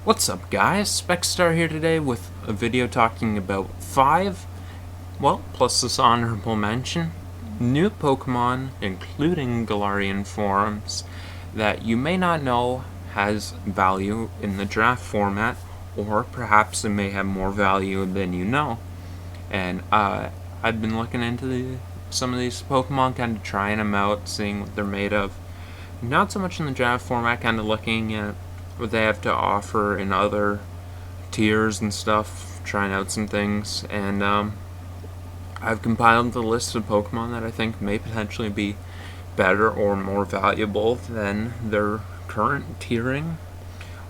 What's up guys, Specstar here today with a video talking about 5, plus this honorable mention, new Pokemon, including Valerian forms, that you may not know has value in the draft format, or perhaps it may have more value than you know. And I've been looking into some of these Pokemon, kind of trying them out, seeing what they're made of. Not so much in the draft format, kind of looking at what they have to offer in other tiers and stuff, trying out some things, and I've compiled the list of Pokemon that I think may potentially be better or more valuable than their current tiering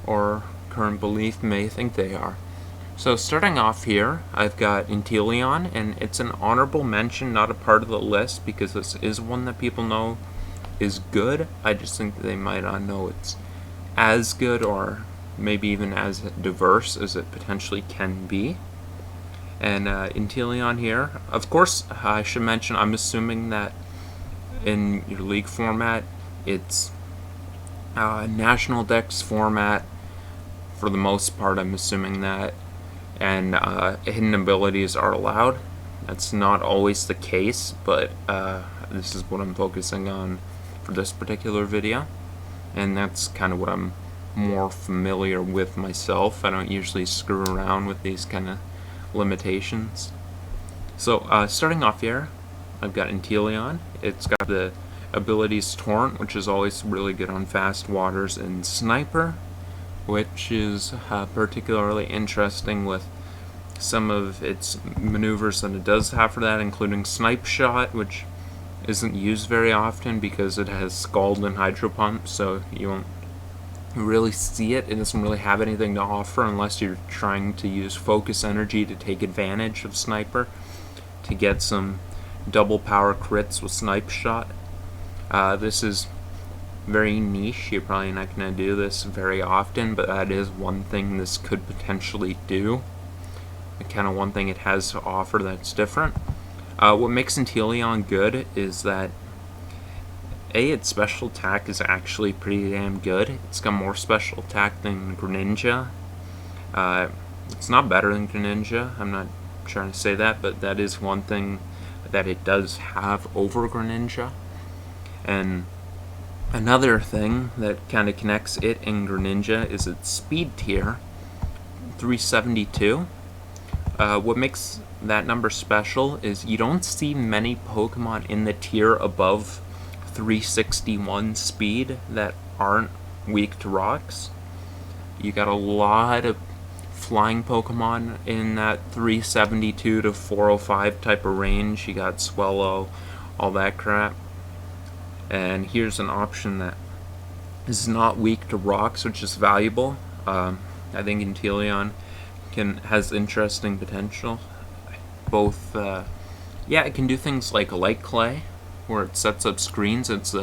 or current belief may think they are. So starting off here, I've got Inteleon, and it's an honorable mention, not a part of the list, because this is one that people know is good. I just think that they might not know it's as good or maybe even as diverse as it potentially can be. And Inteleon here, of course, I should mention, I'm assuming that in your league format, it's National Dex format for the most part, I'm assuming that, and hidden abilities are allowed. That's not always the case, but this is what I'm focusing on for this particular video, and that's kind of what I'm more familiar with myself. I don't usually screw around with these kind of limitations. So starting off here, I've got Inteleon. It's got the abilities Torrent, which is always really good on fast waters, and Sniper, which is particularly interesting with some of its maneuvers that it does have for that, including Snipe Shot, which isn't used very often because it has Scald and Hydro Pump, so you won't really see it. It doesn't really have anything to offer unless you're trying to use Focus Energy to take advantage of Sniper to get some double power crits with Snipe Shot. This is very niche. You're probably not going to do this very often, but that is one thing this could potentially do. Kind of one thing it has to offer that's different. What makes Inteleon good is that its special attack is actually pretty damn good. It's got more special attack than Greninja. It's not better than Greninja, I'm not trying to say that, but that is one thing that it does have over Greninja. And another thing that kind of connects it and Greninja is its speed tier, 372. What makes that number special is you don't see many Pokemon in the tier above 361 speed that aren't weak to rocks. You got a lot of flying Pokemon in that 372 to 405 type of range. You got Swellow, all that crap. And here's an option that is not weak to rocks, which is valuable. I think Inteleon has interesting potential. Both, it can do things like Light Clay, where it sets up screens. It's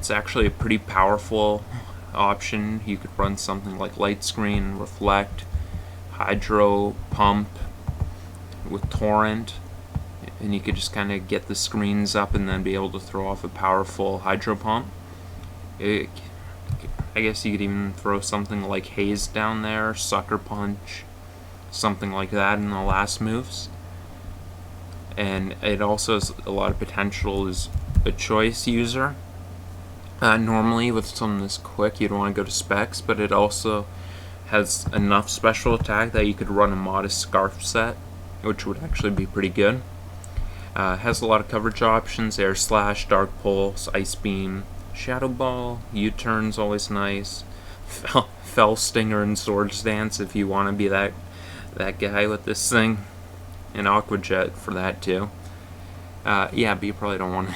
actually a pretty powerful option. You could run something like Light Screen, Reflect, Hydro Pump with Torrent, and you could just kind of get the screens up and then be able to throw off a powerful Hydro Pump. I guess you could even throw something like Haze down there, Sucker Punch, something like that in the last moves. And it also has a lot of potential as a choice user. Normally with something this quick you'd want to go to Specs, but it also has enough special attack that you could run a modest Scarf set, which would actually be pretty good. Has a lot of coverage options: Air Slash, Dark Pulse, Ice Beam, Shadow Ball, U-Turn's always nice, Fell Stinger and Swords Dance if you want to be that guy with this thing, and Aqua Jet for that too. But you probably don't want to.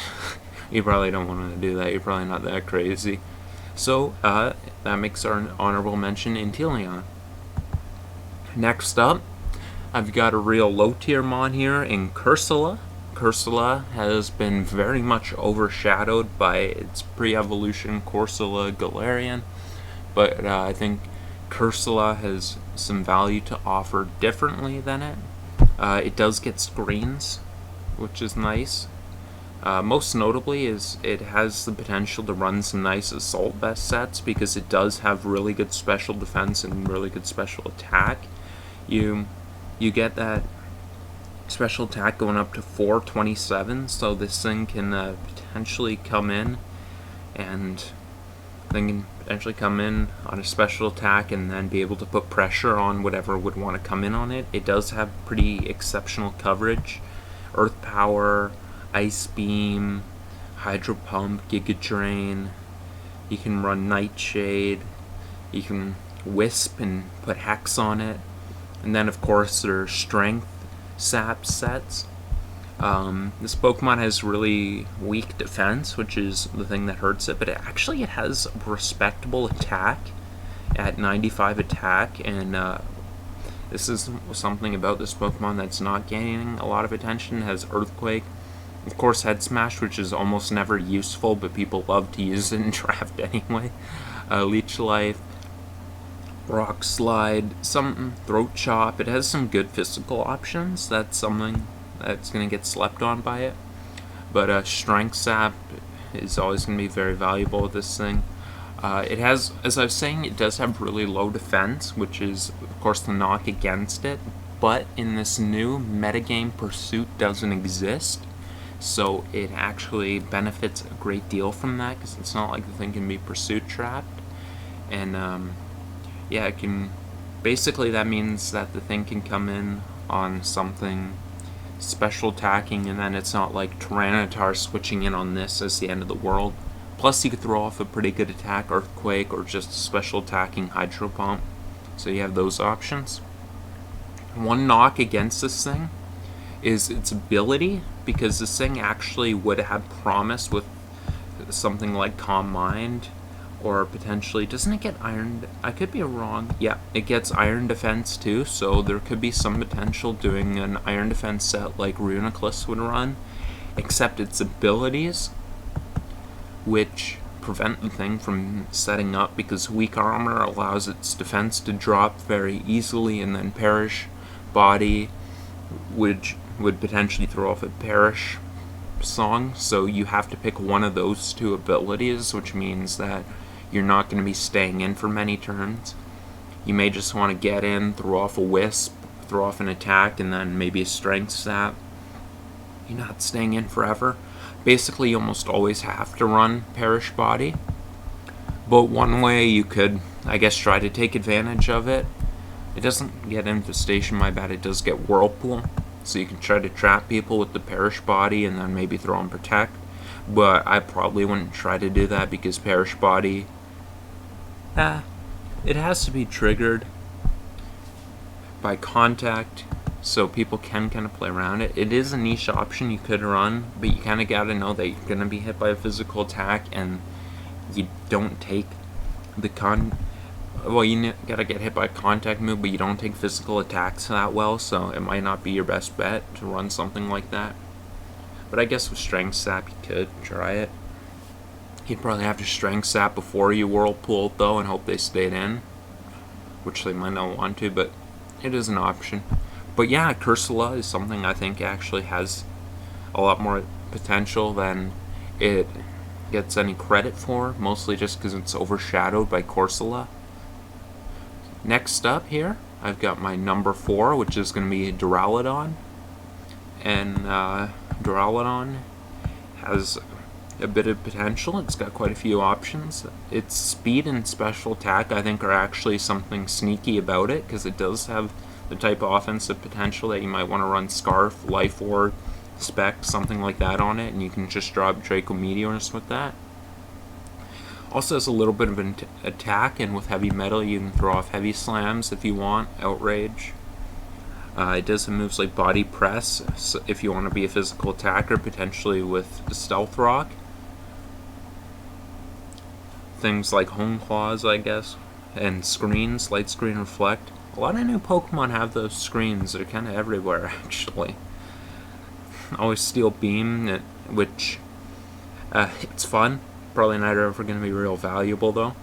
You probably don't want to do that. You're probably not that crazy. So that makes our honorable mention Inteleon. Next up, I've got a real low tier mon here in Cursula. Cursula has been very much overshadowed by its pre-evolution Corsola Galarian, but I think Cursula has some value to offer differently than it. It does get screens, which is nice. Most notably is it has the potential to run some nice assault vest sets because it does have really good special defense and really good special attack. You get that special attack going up to 427, so this thing can potentially come in and on a special attack and then be able to put pressure on whatever would want to come in on it. It does have pretty exceptional coverage. Earth Power, Ice Beam, Hydro Pump, Giga Drain. You can run Nightshade. You can Wisp and put Hex on it. And then of course there's Strength Sap sets. This Pokemon has really weak defense, which is the thing that hurts it, but it has a respectable attack at 95 attack, and this is something about this Pokemon that's not gaining a lot of attention. It has Earthquake, of course Head Smash, which is almost never useful, but people love to use it in draft anyway. Leech Life, Rock Slide, some Throat Chop. It has some good physical options. That's something that's going to get slept on by it. But Strength Sap is always going to be very valuable with this thing. It has, as I was saying, it does have really low defense, which is, of course, the knock against it. But in this new metagame, Pursuit doesn't exist. So it actually benefits a great deal from that, because it's not like the thing can be Pursuit trapped. And, yeah, it can... Basically, that means that the thing can come in on something special attacking, and then it's not like Tyranitar switching in on this as the end of the world. Plus you could throw off a pretty good attack, Earthquake, or just special attacking Hydro Pump. So you have those options. One knock against this thing is its ability, because this thing actually would have promise with something like Calm Mind, or potentially, doesn't it get Iron? I could be wrong. Yeah, it gets Iron Defense too, so there could be some potential doing an Iron Defense set like Reuniclus would run, except its abilities, which prevent the thing from setting up, because Weak Armor allows its defense to drop very easily, and then Perish Body would potentially throw off a Perish song, so you have to pick one of those two abilities, which means that you're not going to be staying in for many turns. You may just want to get in, throw off a Wisp, throw off an attack, and then maybe a Strength Sap. You're not staying in forever. Basically, you almost always have to run Perish Body. But one way you could, I guess, try to take advantage of it, it doesn't get Infestation, my bad, it does get Whirlpool. So you can try to trap people with the Perish Body and then maybe throw in Protect. But I probably wouldn't try to do that, because Perish Body, it has to be triggered by contact, so people can kind of play around it. It is a niche option you could run, but you kind of got to know that you're going to be hit by a physical attack, and you don't take the well, you gotta get hit by a contact move, but you don't take physical attacks that well, so it might not be your best bet to run something like that. But I guess with Strength Sap, you could try it. You'd probably have to Strength Sap before you Whirlpool, though, and hope they stayed in, which they might not want to, but it is an option. But yeah, Cursula is something I think actually has a lot more potential than it gets any credit for, mostly just because it's overshadowed by Corsola. Next up here, I've got my number 4, which is going to be Duraludon. And Duraludon has a bit of potential. It's got quite a few options. Its speed and special attack, I think, are actually something sneaky about it, because it does have the type of offensive potential that you might want to run Scarf, Life Orb, Spec, something like that on it, and you can just drop Draco Meteors with that. Also has a little bit of an attack, and with Heavy Metal you can throw off Heavy Slams if you want, Outrage. It does have moves like Body Press, so if you want to be a physical attacker, potentially with Stealth Rock. Things like Hone Claws, I guess, and Screens, Light Screen, Reflect. A lot of new Pokemon have those screens, they're kind of everywhere actually. Always Steel Beam, which it's fun. Probably not ever going to be real valuable though.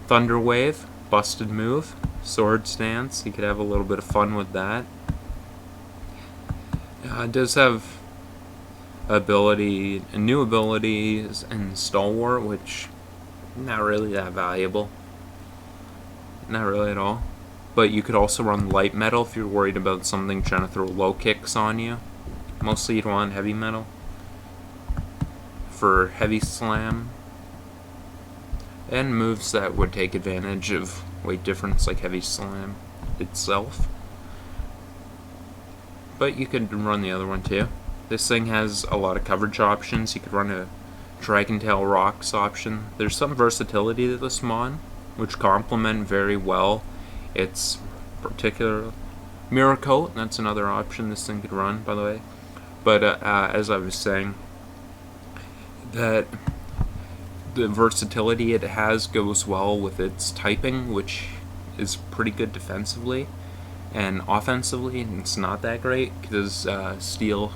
Thunder Wave, busted move. Swords Dance, you could have a little bit of fun with that. It does have new abilities, and Stalwart, which not really that valuable. Not really at all. But you could also run Light Metal if you're worried about something trying to throw low kicks on you. Mostly you'd want Heavy Metal for Heavy Slam. And moves that would take advantage of weight difference like Heavy Slam itself. But you could run the other one too. This thing has a lot of coverage options. You could run a Dragon Tail Rocks option. There's some versatility to this mon, which complement very well its particular Mirror Coat. That's another option this thing could run, by the way. But as I was saying, that the versatility it has goes well with its typing, which is pretty good defensively, and offensively it's not that great because Steel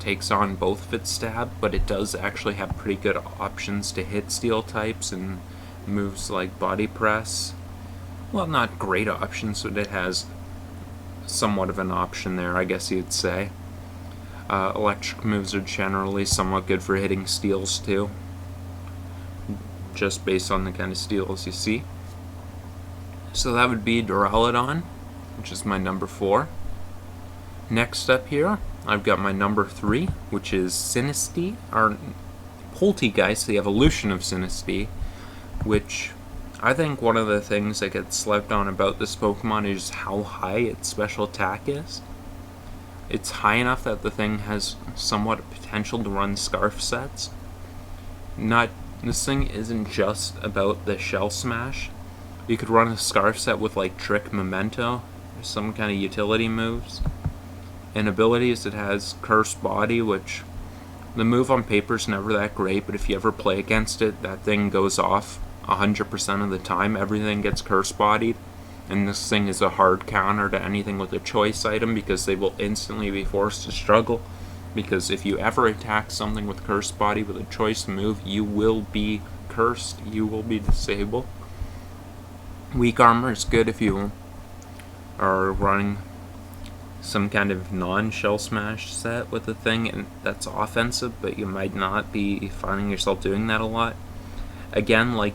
takes on both of its stab, but it does actually have pretty good options to hit Steel types and moves like Body Press. Well, not great options, but it has somewhat of an option there, I guess you'd say. Electric moves are generally somewhat good for hitting Steels too, just based on the kind of Steels you see. So that would be Duraludon, which is my number 4. Next up here, I've got my number 3, which is Sinistea, or Poltegeist, the evolution of Sinistea, which I think one of the things that gets slept on about this Pokemon is how high its special attack is. It's high enough that the thing has somewhat potential to run Scarf sets. This thing isn't just about the Shell Smash. You could run a Scarf set with like Trick, Memento, or some kind of utility moves. And abilities, it has Curse Body, which the move on paper is never that great, but if you ever play against it, that thing goes off 100% of the time. Everything gets Curse Bodied. And this thing is a hard counter to anything with a choice item because they will instantly be forced to struggle. Because if you ever attack something with Curse Body with a choice move, you will be cursed. You will be disabled. Weak Armor is good if you are running some kind of non-Shell Smash set with the thing, and that's offensive, but you might not be finding yourself doing that a lot. Again, like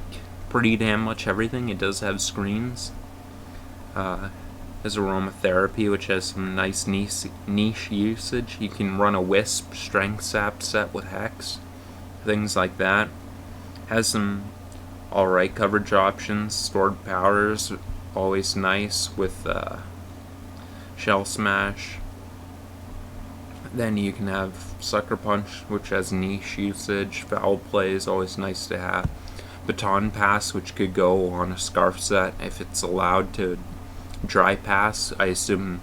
pretty damn much everything, it does have screens. There's Aromatherapy, which has some nice niche usage. You can run a Wisp, Strength Sap set with Hex, things like that. Has some alright coverage options. Stored Powers, always nice with Shell Smash. Then you can have Sucker Punch, which has niche usage. Foul Play is always nice to have. Baton Pass, which could go on a Scarf set if it's allowed to Dry Pass. I assume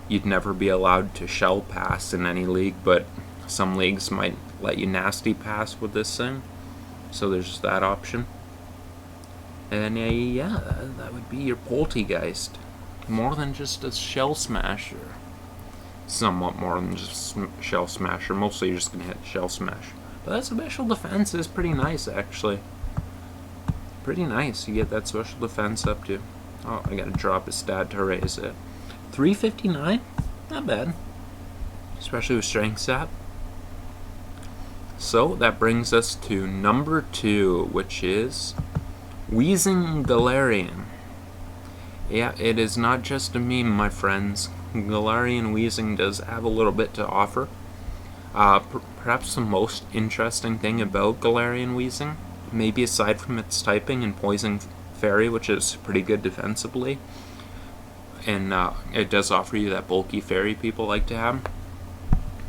you'd never be allowed to Shell Pass in any league, but some leagues might let you Nasty Pass with this thing. So there's that option. And yeah, that would be your Poltegeist. More than just a Shell Smasher. Somewhat more than just Shell Smasher. Mostly you're just going to hit Shell Smash. But that special defense is pretty nice, actually. Pretty nice. You get that special defense up to... Oh, I gotta drop a stat to raise it. 359? Not bad. Especially with Strength Sap. So, that brings us to number 2, which is Wheezing Galarian. Yeah, it is not just a meme, my friends. Galarian Wheezing does have a little bit to offer. Perhaps the most interesting thing about Galarian Wheezing, maybe aside from its typing and Poison Fairy, which is pretty good defensively, and it does offer you that bulky fairy people like to have.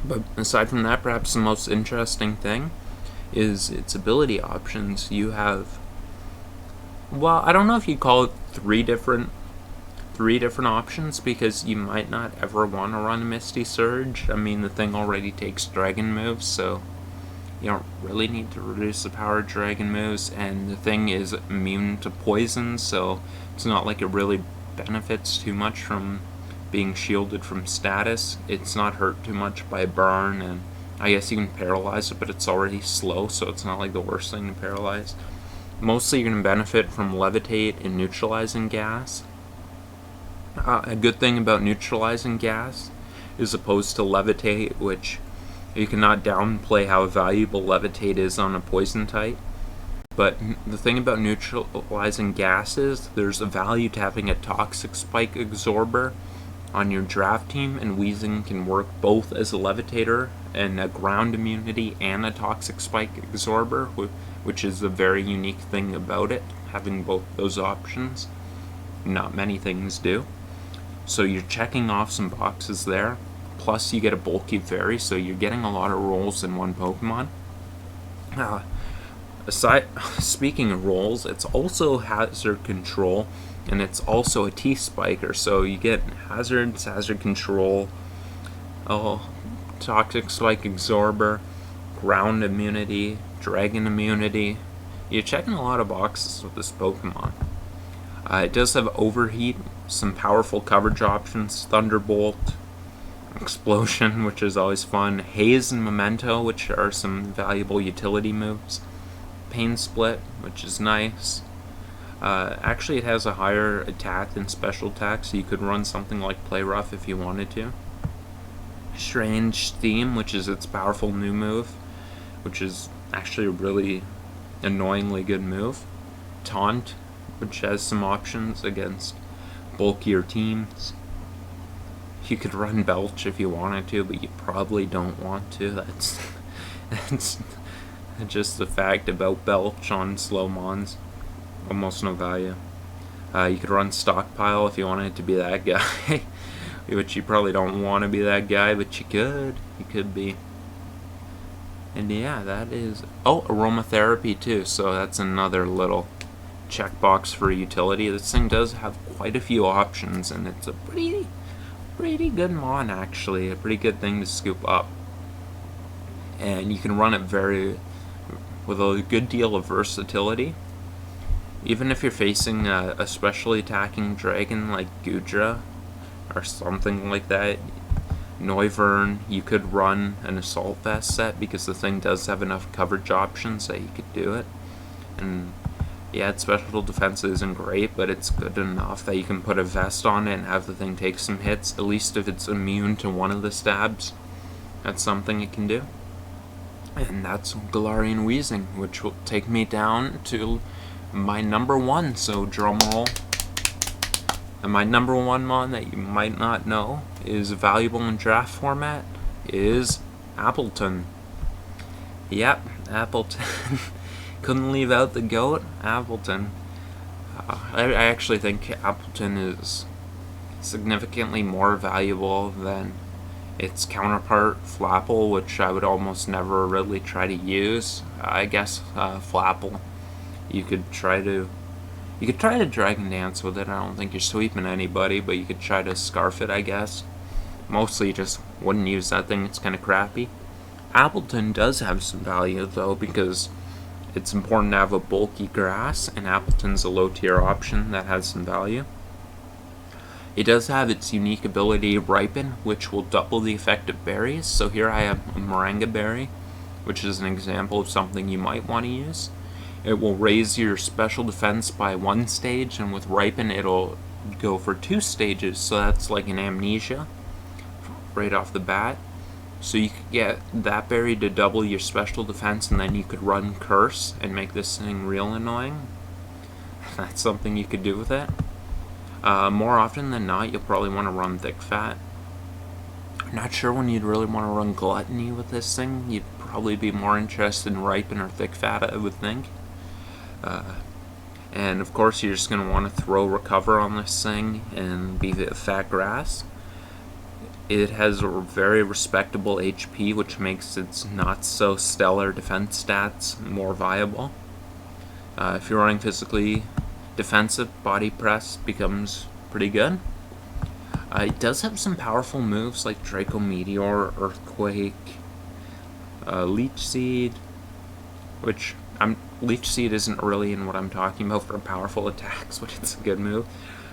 But aside from that, perhaps the most interesting thing is its ability options. You have, well, I don't know if you'd call it three different options, because you might not ever want to run Misty Surge. I mean, the thing already takes dragon moves, so you don't really need to reduce the power of dragon moves, and the thing is immune to poison, so it's not like it really benefits too much from being shielded from status. It's not hurt too much by burn, and I guess you can paralyze it, but it's already slow, so it's not like the worst thing to paralyze. Mostly you're going to benefit from Levitate and Neutralizing Gas. A good thing about Neutralizing Gas, as opposed to Levitate, which You cannot downplay how valuable Levitate is on a poison type. But the thing about neutralizing gases, there's a value to having a toxic spike absorber on your draft team, and Wheezing can work both as a levitator and a ground immunity and a toxic spike absorber, which is a very unique thing about it, having both those options. Not many things do. So you're checking off some boxes there. Plus you get a bulky fairy, so you're getting a lot of rolls in one Pokemon. Speaking of rolls, it's also hazard control, and it's also a T-Spiker, so you get hazards, hazard control, toxic spike absorber, ground immunity, dragon immunity. You're checking a lot of boxes with this Pokemon. It does have Overheat, some powerful coverage options, Thunderbolt, Explosion, which is always fun, Haze and Memento, which are some valuable utility moves, Pain Split, which is nice. Actually, it has a higher attack than special attack, so you could run something like Play Rough if you wanted to. Strange Theme, which is its powerful new move, which is actually a really annoyingly good move. Taunt, which has some options against bulkier teams. You could run Belch if you wanted to, but you probably don't want to. That's just the fact about Belch on slow Mons. Almost no value. You could run Stockpile if you wanted to be that guy. Which you probably don't want to be that guy, but you could. You could be. And yeah, that is... Oh, Aromatherapy too, so that's another little checkbox for utility. This thing does have quite a few options, and it's a pretty good mon, actually. A pretty good thing to scoop up. And you can run it with a good deal of versatility. Even if you're facing a specially attacking dragon like Goodra or something like that, Noivern, you could run an Assault Vest set because the thing does have enough coverage options that you could do it. And yeah, its special defense isn't great, but it's good enough that you can put a vest on it and have the thing take some hits, at least if it's immune to one of the stabs. That's something it can do. And that's Galarian Wheezing, which will take me down to my number one, so drum roll. And my number one mon that you might not know is valuable in draft format is Appleton. Yep, Appleton. Couldn't leave out the GOAT, Appleton. I actually think Appleton is significantly more valuable than its counterpart, Flapple, which I would almost never really try to use. I guess Flapple, you could try to Dragon Dance with it. I don't think you're sweeping anybody, but you could try to Scarf it, I guess. Mostly just wouldn't use that thing, it's kind of crappy. Appleton does have some value, though, because it's important to have a bulky grass, and Appleton's a low-tier option that has some value. It does have its unique ability, Ripen, which will double the effect of berries. So here I have a Moringa Berry, which is an example of something you might want to use. It will raise your special defense by 1 stage, and with Ripen it'll go for 2 stages, so that's like an Amnesia right off the bat. So you could get that berry to double your special defense, and then you could run Curse and make this thing real annoying. That's something you could do with it. More often than not, you'll probably want to run Thick Fat. I'm not sure when you'd really want to run Gluttony with this thing. You'd probably be more interested in Ripen or Thick Fat, I would think. And of course, you're just going to want to throw Recover on this thing and be the Fat Grass. It has a very respectable HP, which makes its not so stellar defense stats more viable. If you're running physically defensive, Body Press becomes pretty good. It does have some powerful moves like Draco Meteor, Earthquake, Leech Seed, which Leech Seed isn't really in what I'm talking about for powerful attacks, but it's a good move.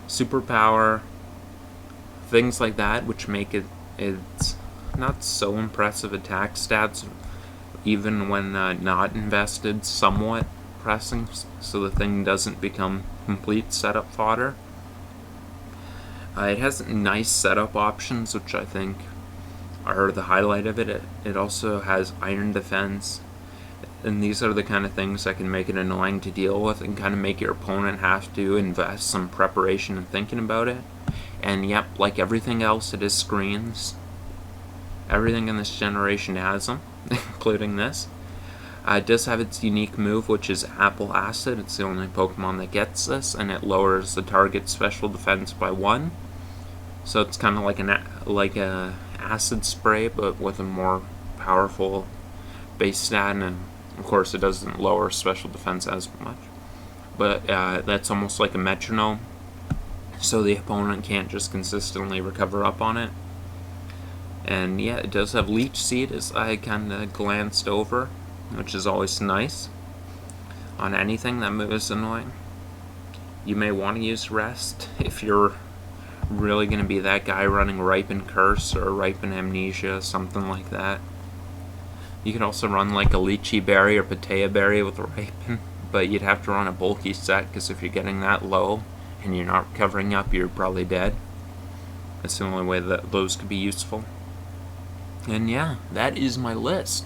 Superpower, things like that, which make it's not so impressive attack stats, even when not invested, somewhat pressing, so the thing doesn't become complete setup fodder. It has nice setup options, which I think are the highlight of it. It also has iron defense, and these are the kind of things that can make it annoying to deal with and kind of make your opponent have to invest some preparation and thinking about it. And yep, like everything else, it is screens. Everything in this generation has them, including this. It does have its unique move, which is Apple Acid. It's the only Pokemon that gets this, and it lowers the target's special defense by 1. So it's kind of like a acid spray, but with a more powerful base stat, and of course it doesn't lower special defense as much. But that's almost like a metronome, so the opponent can't just consistently recover up on it. And yeah, it does have Leech Seed, as I kind of glanced over, which is always nice on anything. That move is annoying. You may want to use Rest if you're really going to be that guy running Ripen Curse or Ripen Amnesia, something like that. You could also run like a Lychee Berry or Patea Berry with Ripen, but you'd have to run a bulky set, because if you're getting that low and you're not recovering up, you're probably dead. That's the only way that those could be useful. And yeah, that is my list.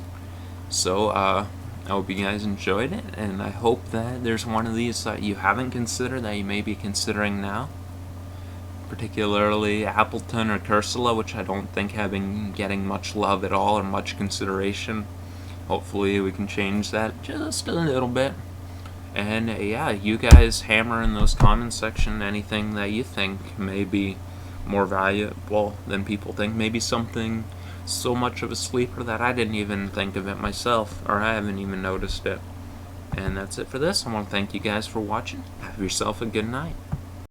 So, I hope you guys enjoyed it, and I hope that there's one of these that you haven't considered that you may be considering now. Particularly Appleton or Cursula, which I don't think have been getting much love at all or much consideration. Hopefully we can change that just a little bit. And yeah, you guys hammer in those comment section anything that you think may be more valuable than people think. Maybe something so much of a sleeper that I didn't even think of it myself, or I haven't even noticed it. And that's it for this. I want to thank you guys for watching. Have yourself a good night.